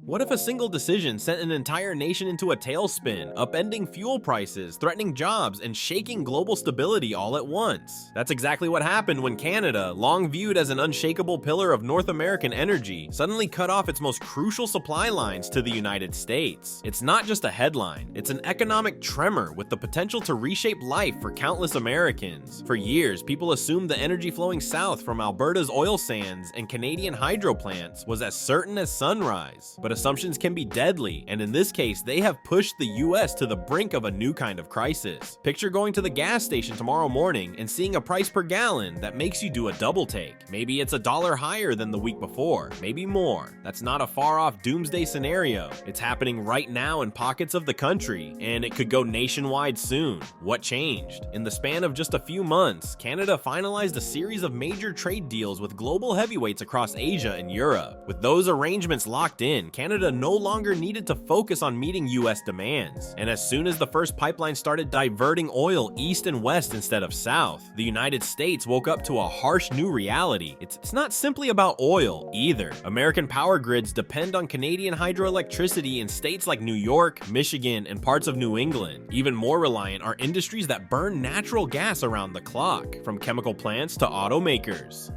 What if a single decision sent an entire nation into a tailspin, upending fuel prices, threatening jobs, and shaking global stability all at once? That's exactly what happened when Canada, long viewed as an unshakable pillar of North American energy, suddenly cut off its most crucial supply lines to the United States. It's not just a headline, it's an economic tremor with the potential to reshape life for countless Americans. For years, people assumed the energy flowing south from Alberta's oil sands and Canadian hydro plants was as certain as sunrise. But assumptions can be deadly, and in this case, they have pushed the US to the brink of a new kind of crisis. Picture going to the gas station tomorrow morning and seeing a price per gallon that makes you do a double take. Maybe it's $1 higher than the week before, maybe more. That's not a far-off doomsday scenario. It's happening right now in pockets of the country, and it could go nationwide soon. What changed? In the span of just a few months, Canada finalized a series of major trade deals with global heavyweights across Asia and Europe. With those arrangements locked in, Canada no longer needed to focus on meeting US demands. And as soon as the first pipeline started diverting oil east and west instead of south, the United States woke up to a harsh new reality. It's not simply about oil either. American power grids depend on Canadian hydroelectricity in states like New York, Michigan, and parts of New England. Even more reliant are industries that burn natural gas around the clock, from chemical plants to automakers.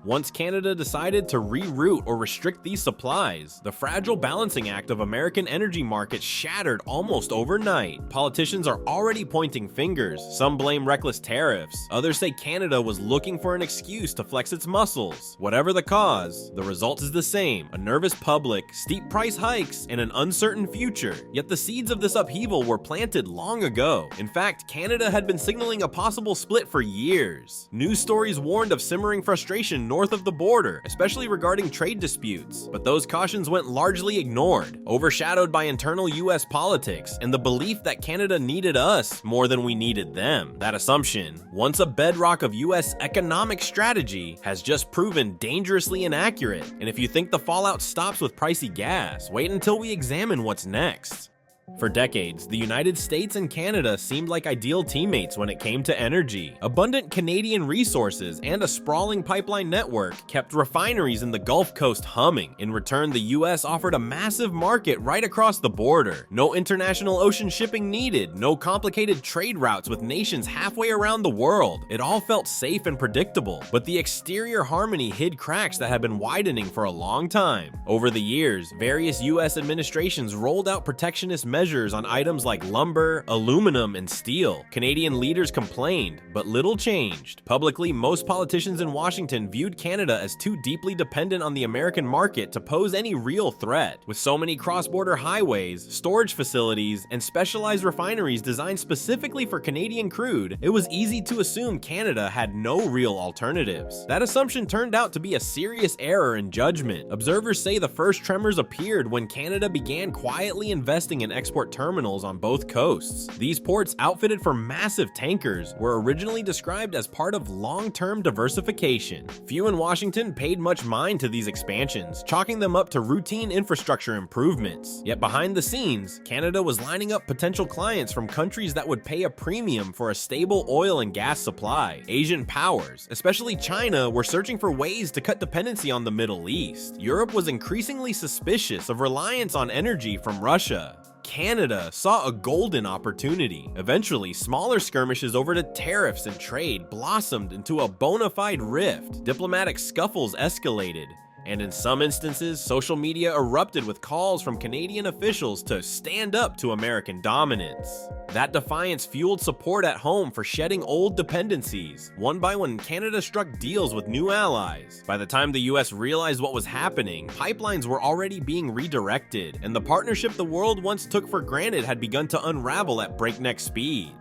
Once Canada decided to reroute or restrict these supplies, the fragile balancing act of American energy markets shattered almost overnight. Politicians are already pointing fingers. Some blame reckless tariffs. Others say Canada was looking for an excuse to flex its muscles. Whatever the cause, the result is the same: a nervous public, steep price hikes, and an uncertain future. Yet the seeds of this upheaval were planted long ago. In fact, Canada had been signaling a possible split for years. News stories warned of simmering frustration north of the border, especially regarding trade disputes. But those cautions went largely ignored, overshadowed by internal US politics and the belief that Canada needed us more than we needed them. That assumption, once a bedrock of US economic strategy, has just proven dangerously inaccurate. And if you think the fallout stops with pricey gas, wait until we examine what's next. For decades, the United States and Canada seemed like ideal teammates when it came to energy. Abundant Canadian resources and a sprawling pipeline network kept refineries in the Gulf Coast humming. In return, the US offered a massive market right across the border. No international ocean shipping needed, no complicated trade routes with nations halfway around the world. It all felt safe and predictable, but the exterior harmony hid cracks that had been widening for a long time. Over the years, various US administrations rolled out protectionist measures on items like lumber, aluminum, and steel. Canadian leaders complained, but little changed. Publicly, most politicians in Washington viewed Canada as too deeply dependent on the American market to pose any real threat. With so many cross-border highways, storage facilities, and specialized refineries designed specifically for Canadian crude, it was easy to assume Canada had no real alternatives. That assumption turned out to be a serious error in judgment. Observers say the first tremors appeared when Canada began quietly investing in export terminals on both coasts. These ports, outfitted for massive tankers, were originally described as part of long-term diversification. Few in Washington paid much mind to these expansions, chalking them up to routine infrastructure improvements. Yet behind the scenes, Canada was lining up potential clients from countries that would pay a premium for a stable oil and gas supply. Asian powers, especially China, were searching for ways to cut dependency on the Middle East. Europe was increasingly suspicious of reliance on energy from Russia. Canada saw a golden opportunity. Eventually, smaller skirmishes over the tariffs and trade blossomed into a bona fide rift. Diplomatic scuffles escalated, and in some instances, social media erupted with calls from Canadian officials to stand up to American dominance. That defiance fueled support at home for shedding old dependencies. One by one, Canada struck deals with new allies. By the time the US realized what was happening, pipelines were already being redirected, and the partnership the world once took for granted had begun to unravel at breakneck speed.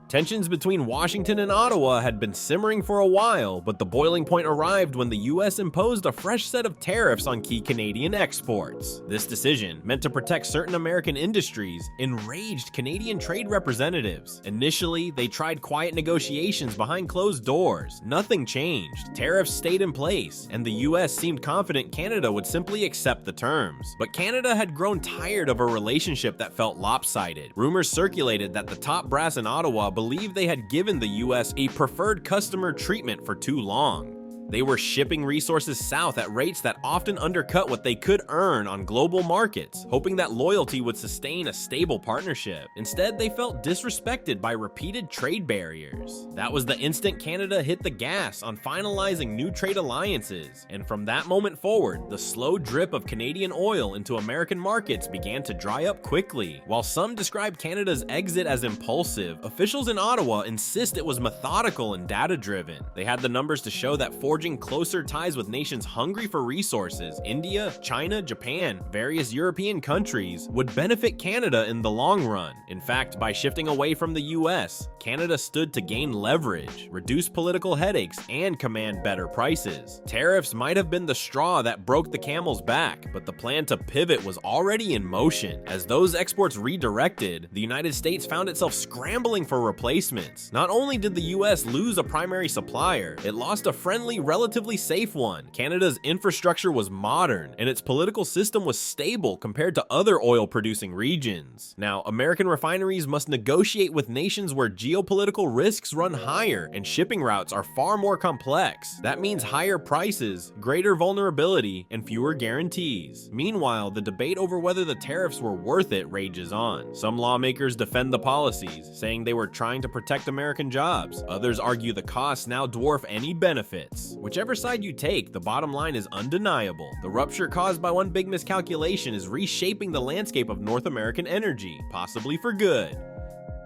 Tensions between Washington and Ottawa had been simmering for a while, but the boiling point arrived when the US imposed a fresh set of tariffs on key Canadian exports. This decision, meant to protect certain American industries, enraged Canadian trade representatives. Initially, they tried quiet negotiations behind closed doors. Nothing changed. Tariffs stayed in place, and the US seemed confident Canada would simply accept the terms. But Canada had grown tired of a relationship that felt lopsided. Rumors circulated that the top brass in Ottawa believed they had given the US a preferred customer treatment for too long. They were shipping resources south at rates that often undercut what they could earn on global markets, hoping that loyalty would sustain a stable partnership. Instead, they felt disrespected by repeated trade barriers. That was the instant Canada hit the gas on finalizing new trade alliances, and from that moment forward, the slow drip of Canadian oil into American markets began to dry up quickly. While some describe Canada's exit as impulsive, officials in Ottawa insist it was methodical and data-driven. They had the numbers to show that forging closer ties with nations hungry for resources, India, China, Japan, various European countries, would benefit Canada in the long run. In fact, by shifting away from the US, Canada stood to gain leverage, reduce political headaches, and command better prices. Tariffs might have been the straw that broke the camel's back, but the plan to pivot was already in motion. As those exports redirected, the United States found itself scrambling for replacements. Not only did the US lose a primary supplier, it lost a friendly, relatively safe one. Canada's infrastructure was modern, and its political system was stable compared to other oil-producing regions. Now, American refineries must negotiate with nations where geopolitical risks run higher and shipping routes are far more complex. That means higher prices, greater vulnerability, and fewer guarantees. Meanwhile, the debate over whether the tariffs were worth it rages on. Some lawmakers defend the policies, saying they were trying to protect American jobs. Others argue the costs now dwarf any benefits. Whichever side you take, the bottom line is undeniable. The rupture caused by one big miscalculation is reshaping the landscape of North American energy, possibly for good.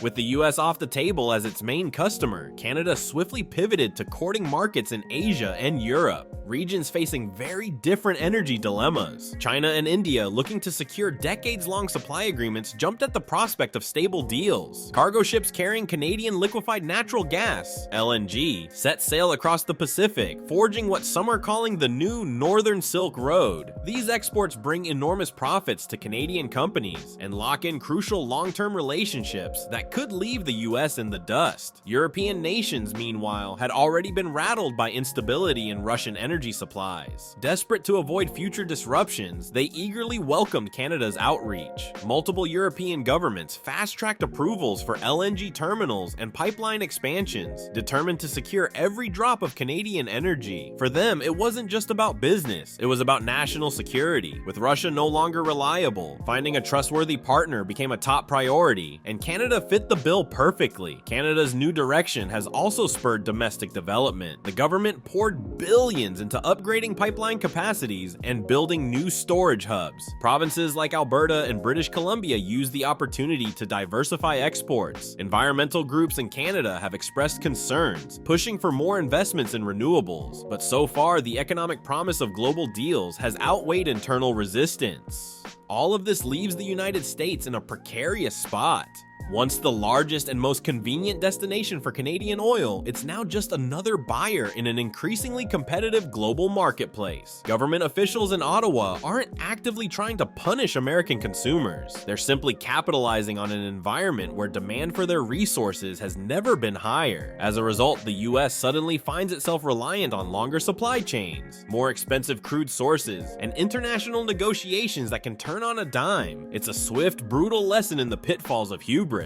With the US off the table as its main customer, Canada swiftly pivoted to courting markets in Asia and Europe, regions facing very different energy dilemmas. China and India, looking to secure decades-long supply agreements, jumped at the prospect of stable deals. Cargo ships carrying Canadian liquefied natural gas, LNG, set sail across the Pacific, forging what some are calling the new Northern Silk Road. These exports bring enormous profits to Canadian companies and lock in crucial long-term relationships that could leave the US in the dust. European nations, meanwhile, had already been rattled by instability in Russian energy supplies. Desperate to avoid future disruptions, they eagerly welcomed Canada's outreach. Multiple European governments fast-tracked approvals for LNG terminals and pipeline expansions, determined to secure every drop of Canadian energy. For them, it wasn't just about business, it was about national security. With Russia no longer reliable, finding a trustworthy partner became a top priority, and Canada fit the bill perfectly. Canada's new direction has also spurred domestic development. The government poured billions into upgrading pipeline capacities and building new storage hubs. Provinces like Alberta and British Columbia used the opportunity to diversify exports. Environmental groups in Canada have expressed concerns, pushing for more investments in renewables. But so far, the economic promise of global deals has outweighed internal resistance. All of this leaves the United States in a precarious spot. Once the largest and most convenient destination for Canadian oil, it's now just another buyer in an increasingly competitive global marketplace. Government officials in Ottawa aren't actively trying to punish American consumers. They're simply capitalizing on an environment where demand for their resources has never been higher. As a result, the US suddenly finds itself reliant on longer supply chains, more expensive crude sources, and international negotiations that can turn on a dime. It's a swift, brutal lesson in the pitfalls of hubris.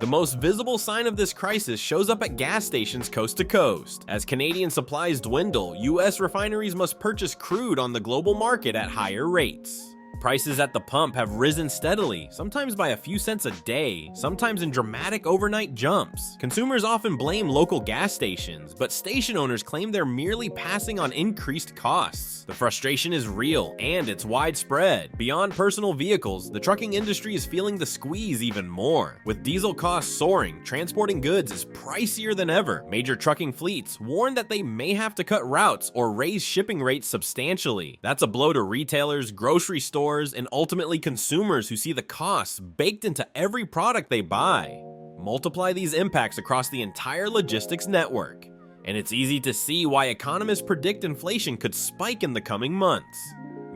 The most visible sign of this crisis shows up at gas stations coast to coast. As Canadian supplies dwindle, US refineries must purchase crude on the global market at higher rates. Prices at the pump have risen steadily, sometimes by a few cents a day, sometimes in dramatic overnight jumps. Consumers often blame local gas stations, but station owners claim they're merely passing on increased costs. The frustration is real, and it's widespread. Beyond personal vehicles, the trucking industry is feeling the squeeze even more. With diesel costs soaring, transporting goods is pricier than ever. Major trucking fleets warn that they may have to cut routes or raise shipping rates substantially. That's a blow to retailers, grocery stores, and ultimately consumers who see the costs baked into every product they buy. Multiply these impacts across the entire logistics network, and it's easy to see why economists predict inflation could spike in the coming months.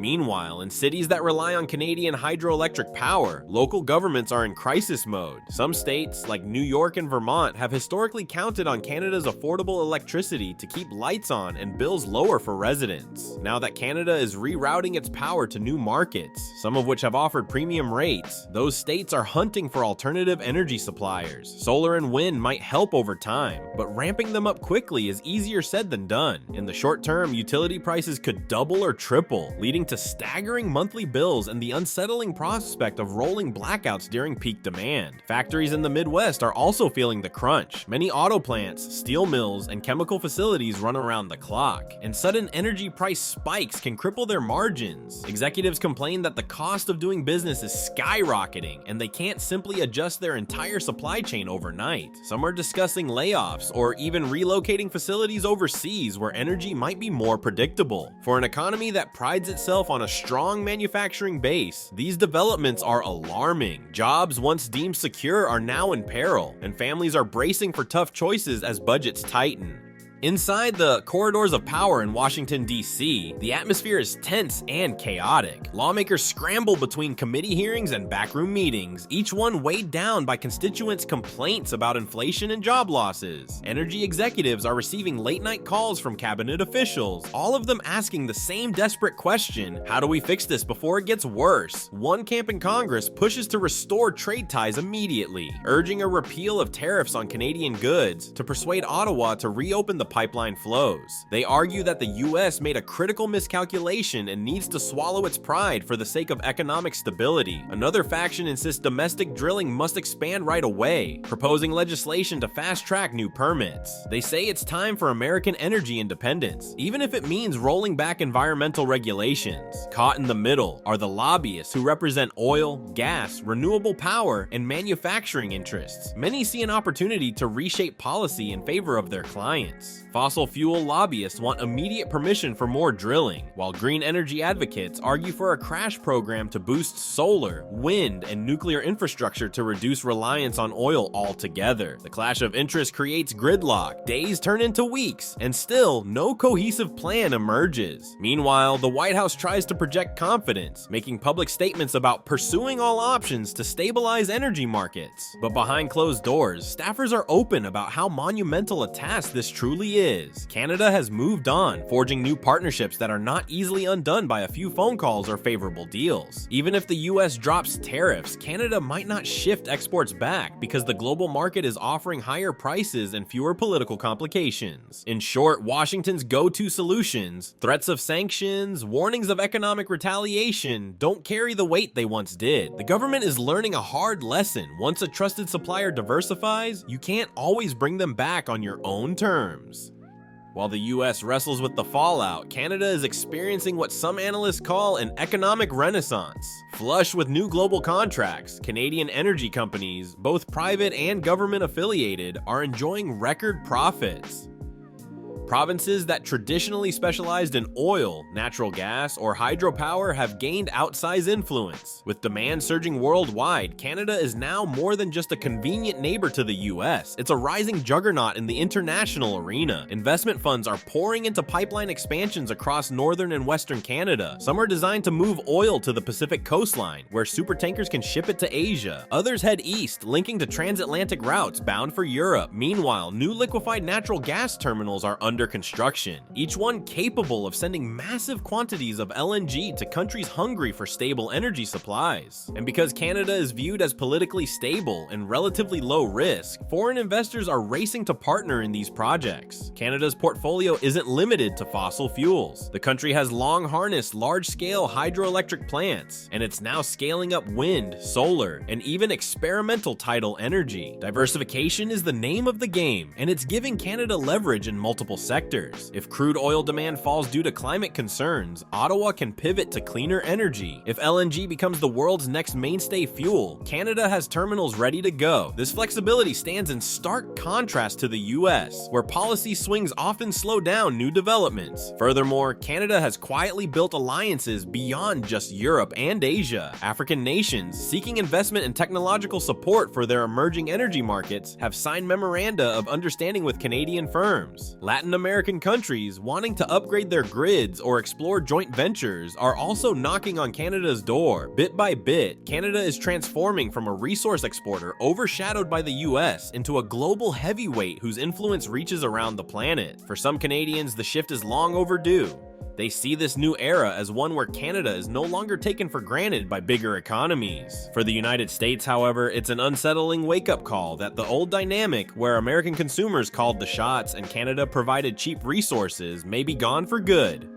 Meanwhile, in cities that rely on Canadian hydroelectric power, local governments are in crisis mode. Some states, like New York and Vermont, have historically counted on Canada's affordable electricity to keep lights on and bills lower for residents. Now that Canada is rerouting its power to new markets, some of which have offered premium rates, those states are hunting for alternative energy suppliers. Solar and wind might help over time, but ramping them up quickly is easier said than done. In the short term, utility prices could double or triple, leading to staggering monthly bills and the unsettling prospect of rolling blackouts during peak demand. Factories in the Midwest are also feeling the crunch. Many auto plants, steel mills, and chemical facilities run around the clock, and sudden energy price spikes can cripple their margins. Executives complain that the cost of doing business is skyrocketing, and they can't simply adjust their entire supply chain overnight. Some are discussing layoffs or even relocating facilities overseas where energy might be more predictable. For an economy that prides itself on a strong manufacturing base, these developments are alarming. Jobs once deemed secure are now in peril, and families are bracing for tough choices as budgets tighten. Inside the corridors of power in Washington, D.C., the atmosphere is tense and chaotic. Lawmakers scramble between committee hearings and backroom meetings, each one weighed down by constituents' complaints about inflation and job losses. Energy executives are receiving late-night calls from cabinet officials, all of them asking the same desperate question: how do we fix this before it gets worse? One camp in Congress pushes to restore trade ties immediately, urging a repeal of tariffs on Canadian goods to persuade Ottawa to reopen the pipeline flows. They argue that the US made a critical miscalculation and needs to swallow its pride for the sake of economic stability. Another faction insists domestic drilling must expand right away, proposing legislation to fast-track new permits. They say it's time for American energy independence, even if it means rolling back environmental regulations. Caught in the middle are the lobbyists who represent oil, gas, renewable power, and manufacturing interests. Many see an opportunity to reshape policy in favor of their clients. Fossil fuel lobbyists want immediate permission for more drilling, while green energy advocates argue for a crash program to boost solar, wind, and nuclear infrastructure to reduce reliance on oil altogether. The clash of interests creates gridlock, days turn into weeks, and still no cohesive plan emerges. Meanwhile, the White House tries to project confidence, making public statements about pursuing all options to stabilize energy markets. But behind closed doors, staffers are open about how monumental a task this truly is. Canada has moved on, forging new partnerships that are not easily undone by a few phone calls or favorable deals. Even if the US drops tariffs, Canada might not shift exports back because the global market is offering higher prices and fewer political complications. In short, Washington's go-to solutions, threats of sanctions, warnings of economic retaliation, don't carry the weight they once did. The government is learning a hard lesson. Once a trusted supplier diversifies, you can't always bring them back on your own terms. While the US wrestles with the fallout, Canada is experiencing what some analysts call an economic renaissance. Flush with new global contracts, Canadian energy companies, both private and government affiliated, are enjoying record profits. Provinces that traditionally specialized in oil, natural gas, or hydropower have gained outsized influence. With demand surging worldwide, Canada is now more than just a convenient neighbor to the US. It's a rising juggernaut in the international arena. Investment funds are pouring into pipeline expansions across northern and western Canada. Some are designed to move oil to the Pacific coastline, where supertankers can ship it to Asia. Others head east, linking to transatlantic routes bound for Europe. Meanwhile, new liquefied natural gas terminals are under construction, each one capable of sending massive quantities of LNG to countries hungry for stable energy supplies. And because Canada is viewed as politically stable and relatively low risk, foreign investors are racing to partner in these projects. Canada's portfolio isn't limited to fossil fuels. The country has long harnessed large-scale hydroelectric plants, and it's now scaling up wind, solar, and even experimental tidal energy. Diversification is the name of the game, and it's giving Canada leverage in multiple sectors. If crude oil demand falls due to climate concerns, Ottawa can pivot to cleaner energy. If LNG becomes the world's next mainstay fuel, Canada has terminals ready to go. This flexibility stands in stark contrast to the US, where policy swings often slow down new developments. Furthermore, Canada has quietly built alliances beyond just Europe and Asia. African nations seeking investment and technological support for their emerging energy markets have signed memoranda of understanding with Canadian firms. Latin Latin American countries wanting to upgrade their grids or explore joint ventures are also knocking on Canada's door. Bit by bit, Canada is transforming from a resource exporter overshadowed by the US into a global heavyweight whose influence reaches around the planet. For some Canadians, the shift is long overdue. They see this new era as one where Canada is no longer taken for granted by bigger economies. For the United States, however, it's an unsettling wake-up call that the old dynamic where American consumers called the shots and Canada provided cheap resources may be gone for good.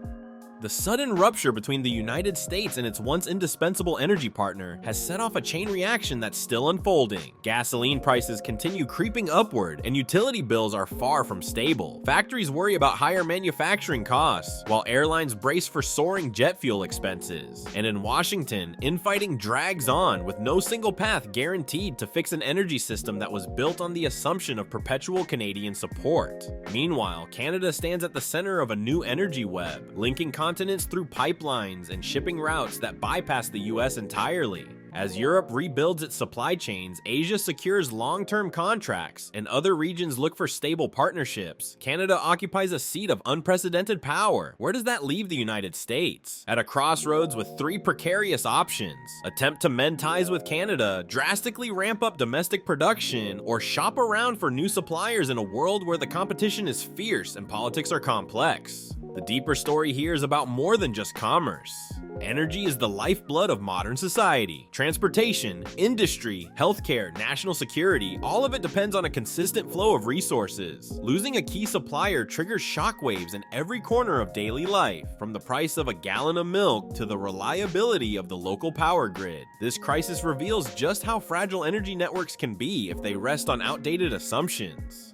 The sudden rupture between the United States and its once indispensable energy partner has set off a chain reaction that's still unfolding. Gasoline prices continue creeping upward, and utility bills are far from stable. Factories worry about higher manufacturing costs, while airlines brace for soaring jet fuel expenses. And in Washington, infighting drags on, with no single path guaranteed to fix an energy system that was built on the assumption of perpetual Canadian support. Meanwhile, Canada stands at the center of a new energy web, linking continents through pipelines and shipping routes that bypass the US entirely. As Europe rebuilds its supply chains, Asia secures long-term contracts, and other regions look for stable partnerships, Canada occupies a seat of unprecedented power. Where does that leave the United States? At a crossroads with three precarious options: attempt to mend ties with Canada, drastically ramp up domestic production, or shop around for new suppliers in a world where the competition is fierce and politics are complex. The deeper story here is about more than just commerce. Energy is the lifeblood of modern society. Transportation, industry, healthcare, national security, all of it depends on a consistent flow of resources. Losing a key supplier triggers shockwaves in every corner of daily life, from the price of a gallon of milk to the reliability of the local power grid. This crisis reveals just how fragile energy networks can be if they rest on outdated assumptions.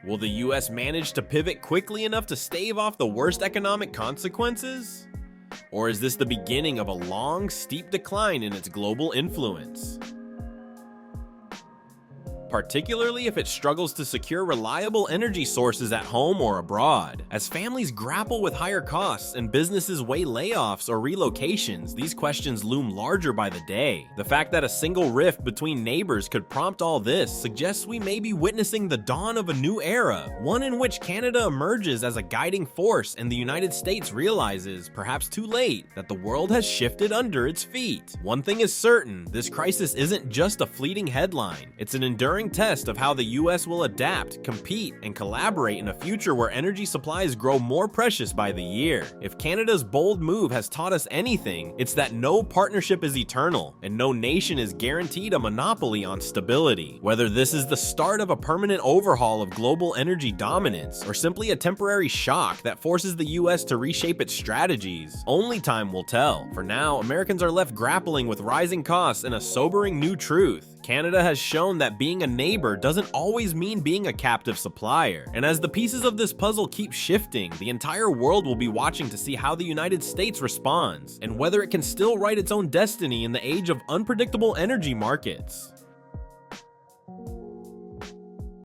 Will the US manage to pivot quickly enough to stave off the worst economic consequences? Or is this the beginning of a long, steep decline in its global influence? Particularly if it struggles to secure reliable energy sources at home or abroad. As families grapple with higher costs and businesses weigh layoffs or relocations, these questions loom larger by the day. The fact that a single rift between neighbors could prompt all this suggests we may be witnessing the dawn of a new era, one in which Canada emerges as a guiding force and the United States realizes, perhaps too late, that the world has shifted under its feet. One thing is certain, this crisis isn't just a fleeting headline. It's an enduring test of how the US will adapt, compete, and collaborate in a future where energy supplies grow more precious by the year. If Canada's bold move has taught us anything, it's that no partnership is eternal, and no nation is guaranteed a monopoly on stability. Whether this is the start of a permanent overhaul of global energy dominance, or simply a temporary shock that forces the US to reshape its strategies, only time will tell. For now, Americans are left grappling with rising costs and a sobering new truth. Canada has shown that being a neighbor doesn't always mean being a captive supplier. And as the pieces of this puzzle keep shifting, the entire world will be watching to see how the United States responds, and whether it can still write its own destiny in the age of unpredictable energy markets.